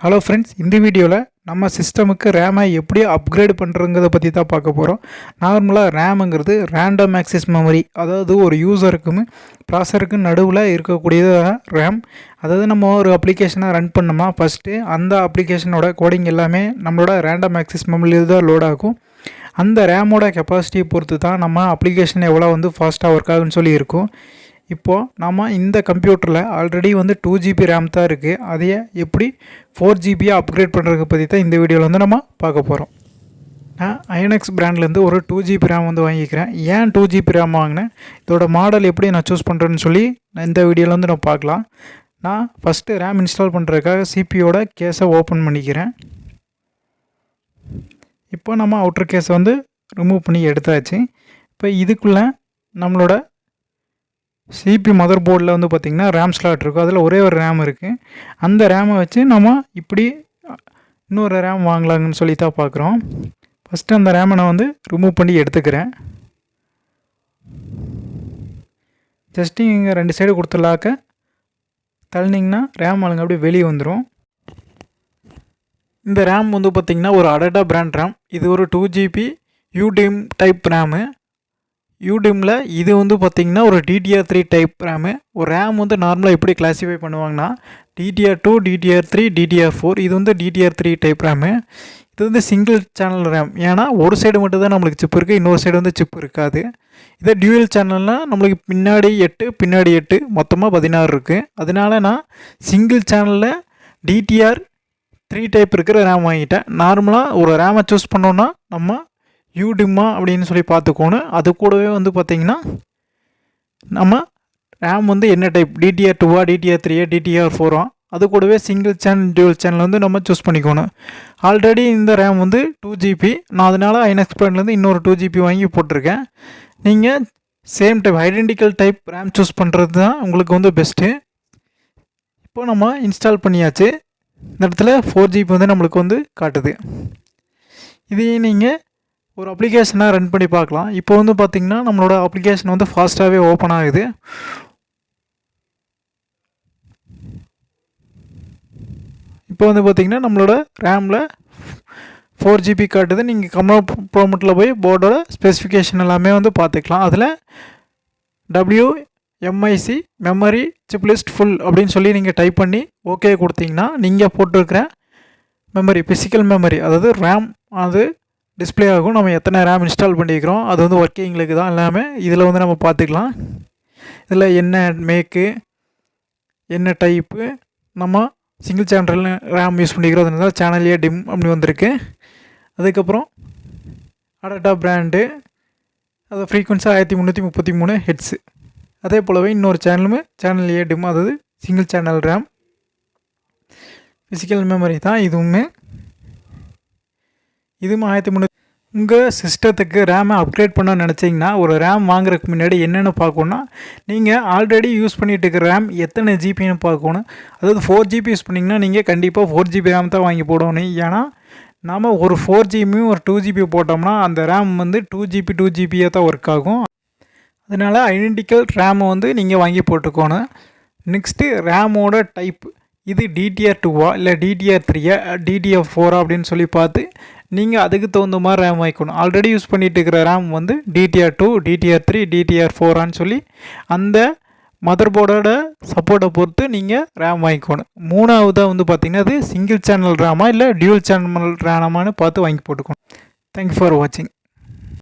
Hello friends, இந்த வீடியோவில் நம்ம சிஸ்டமுக்கு ரேமை எப்படி அப்கிரேட் பண்ணுறங்கிறத பற்றி தான் பார்க்க போகிறோம். நார்மலாக ரேமுங்கிறது ரேண்டம் ஆக்சஸ் மெமரி, அதாவது ஒரு யூசருக்கும் ப்ராசருக்கும் நடுவில் இருக்கக்கூடியது ரேம். அதாவது நம்ம ஒரு அப்ளிகேஷனை ரன் பண்ணோம்னா ஃபஸ்ட்டு அந்த அப்ளிகேஷனோட கோடிங் எல்லாமே நம்மளோட ரேண்டம் ஆக்சஸ் மெமரியில் தான் லோட் ஆகும். அந்த ரேமோட கெப்பாசிட்டியை பொறுத்து தான் நம்ம அப்ளிகேஷன் எவ்வளோ ஃபாஸ்ட்டாக ஒர்க் ஆகுன்னு சொல்லி இருக்கும். இப்போது நம்ம இந்த கம்ப்யூட்டரில் ஆல்ரெடி 2GB ரேம் தான் இருக்குது. அதையே எப்படி 4GBயாக அப்கிரேட் பண்ணுறதுக்கு பற்றி தான் இந்த வீடியோவில் நம்ம பார்க்க போகிறோம். நான் ஐஎன்எக்ஸ் பிராண்ட்லேருந்து ஒரு 2GB ரேம் வாங்கிக்கிறேன். ஏன் 2GB ரேம் வாங்கினேன், இதோட மாடல் எப்படி நான் சூஸ் பண்ணுறேன்னு சொல்லி நான் இந்த வீடியோவில் நம்ம பார்க்கலாம். நான் ஃபஸ்ட்டு ரேம் இன்ஸ்டால் பண்ணுறதுக்காக சிபியோட கேஸை ஓப்பன் பண்ணிக்கிறேன். இப்போ நம்ம அவுட்டர் கேஸை ரிமூவ் பண்ணி எடுத்தாச்சு. இப்போ இதுக்குள்ளே நம்மளோட சிபி மதர் போர்டில் பார்த்திங்கன்னா ரேம் ஸ்லாட் இருக்கும். அதில் ஒரே ஒரு ரேம் இருக்குது. அந்த ரேமை வச்சு நம்ம இப்படி இன்னொரு ரேம் வாங்கலாங்கன்னு சொல்லி தான் பார்க்குறோம். ஃபஸ்ட்டு அந்த ரேமை நான் ரிமூவ் பண்ணி எடுத்துக்கிறேன். ஜஸ்ட்டு இங்கே 2 சைடு கொடுத்துலாக்க தள்ளினீங்கன்னா ரேம் ஆளுங்க அப்படியே வெளியே வந்துடும். இந்த ரேம் பார்த்திங்கன்னா ஒரு அடடா பிராண்ட் ரேம். இது ஒரு 2GB UDIM டைப் ரேமு. UDIMல இது பார்த்திங்கன்னா ஒரு DDR3 டைப் ரேமு. ஒரு ரேம் நார்மலாக எப்படி கிளாஸிஃபை பண்ணுவாங்கன்னா DDR2, DDR3, DDR4. இது DDR3 டைப் ரேமு. இது சிங்கிள் சேனல் ரேம். ஏன்னா ஒரு சைடு மட்டும் தான் நம்மளுக்கு சிப் இருக்குது, இன்னொரு சைடு சிப் இருக்காது. இதே டியூயல் சேனல்னால் நம்மளுக்கு பின்னாடி 8 பின்னாடி 8 மொத்தமாக 16 இருக்குது. அதனால நான் சிங்கிள் சேனலில் DDR3 டைப் இருக்கிற ரேம் வாங்கிட்டேன். நார்மலாக ஒரு ரேமை சூஸ் பண்ணோன்னா நம்ம UDIMமா அப்படின்னு சொல்லி பார்த்துக்கோணும். அது கூடவே பார்த்திங்கன்னா நம்ம ரேம் என்ன டைப், DDR2வா, DDR3, DDR4, அது கூடவே சிங்கிள் சேனல் டியூவல் சேனல் நம்ம சூஸ் பண்ணிக்கணும். ஆல்ரெடி இந்த ரேம் 2GB. நான் அதனால் ஐஎன்எக்ஸ் பிராண்ட்லேருந்து இன்னொரு 2GB வாங்கி போட்டிருக்கேன். நீங்கள் same type identical type RAM choose பண்ணுறது தான் உங்களுக்கு பெஸ்ட்டு. இப்போ நம்ம இன்ஸ்டால் பண்ணியாச்சு. இந்த இடத்துல 4GB நம்மளுக்கு காட்டுது. இதையே நீங்கள் ஒரு அப்ளிகேஷனாக ரன் பண்ணி பார்க்கலாம். இப்போ பார்த்திங்கன்னா நம்மளோட அப்ளிகேஷன் ஃபாஸ்ட்டாகவே ஓப்பன் ஆகுது. இப்போ பார்த்திங்கன்னா நம்மளோட ரேமில் 4GB காட்டுது. நீங்கள் கம்ப்யூட்டர் ப்ரோமோட்டில் போய் போர்டோட ஸ்பெசிஃபிகேஷன் எல்லாமே பார்த்துக்கலாம். அதில் WMIC memory chip list full அப்படின்னு சொல்லி நீங்கள் டைப் பண்ணி ஓகே கொடுத்தீங்கன்னா நீங்கள் போட்டிருக்கிற மெமரி, ஃபிசிக்கல் மெமரி, அதாவது ரேம் டிஸ்பிளே ஆகும். நம்ம எத்தனை ரேம் இன்ஸ்டால் பண்ணிக்கிறோம், அது ஒர்க்கிங்களுக்கு தான் எல்லாமே இதில் நம்ம பார்த்துக்கலாம். இதில் என்ன மேக்கு, என்ன டைப்பு, நம்ம சிங்கிள் சேனல் ரேம் யூஸ் பண்ணிக்கிறோம், அதனால சேனல் டிம் அப்படி வந்திருக்கு. அதுக்கப்புறம் அடட்டா பிராண்டு, அது ஃப்ரீக்வன்சி 1333 ஹெட்ஸு. அதே போலவே இன்னொரு சேனல் டிம், அதாவது single channel RAM. Physical memory தான் இதுவுமே 1300. உங்கள் சிஸ்டத்துக்கு ரேமை அப்கிரேட் பண்ண நினச்சிங்கன்னா ஒரு ரேம் வாங்குறதுக்கு முன்னாடி என்னென்னு பார்க்கணுன்னா, நீங்கள் ஆல்ரெடி யூஸ் பண்ணிகிட்டு இருக்கிற ரேம் எத்தனை ஜிபின்னு பார்க்கணும். அதாவது 4GB யூஸ் பண்ணிங்கன்னா நீங்கள் கண்டிப்பாக 4GB ரேம் தான் வாங்கி போடணும். ஏன்னா நாம் ஒரு 4GBயும் ஒரு 2GB போட்டோம்னா அந்த ரேம் 2GB தான் ஒர்க் ஆகும். அதனால் ஐடென்டிக்கல் ரேமை நீங்கள் வாங்கி போட்டுக்கோணும். நெக்ஸ்ட்டு ரேமோட டைப், இது DDR2வா இல்லை DDR3, DDR4 அப்படின்னு சொல்லி பார்த்து நீங்கள் அதுக்கு தகுந்த மாதிரி ரேம் வாங்கிக்கணும். ஆல்ரெடி யூஸ் பண்ணிகிட்டு இருக்கிற ரேம் DDR2, DDR3, DDR4 சொல்லி அந்த மதர் போர்டோட சப்போர்ட்டை பொறுத்து நீங்கள் ரேம் வாங்கிக்கணும். மூணாவதாக பார்த்திங்கன்னா அது சிங்கிள் சேனல் ரேமா இல்லை டியூவல் சேனல் ரேமான்னு பார்த்து வாங்கி போட்டுக்கணும். தேங்க்யூ ஃபார் வாட்சிங்.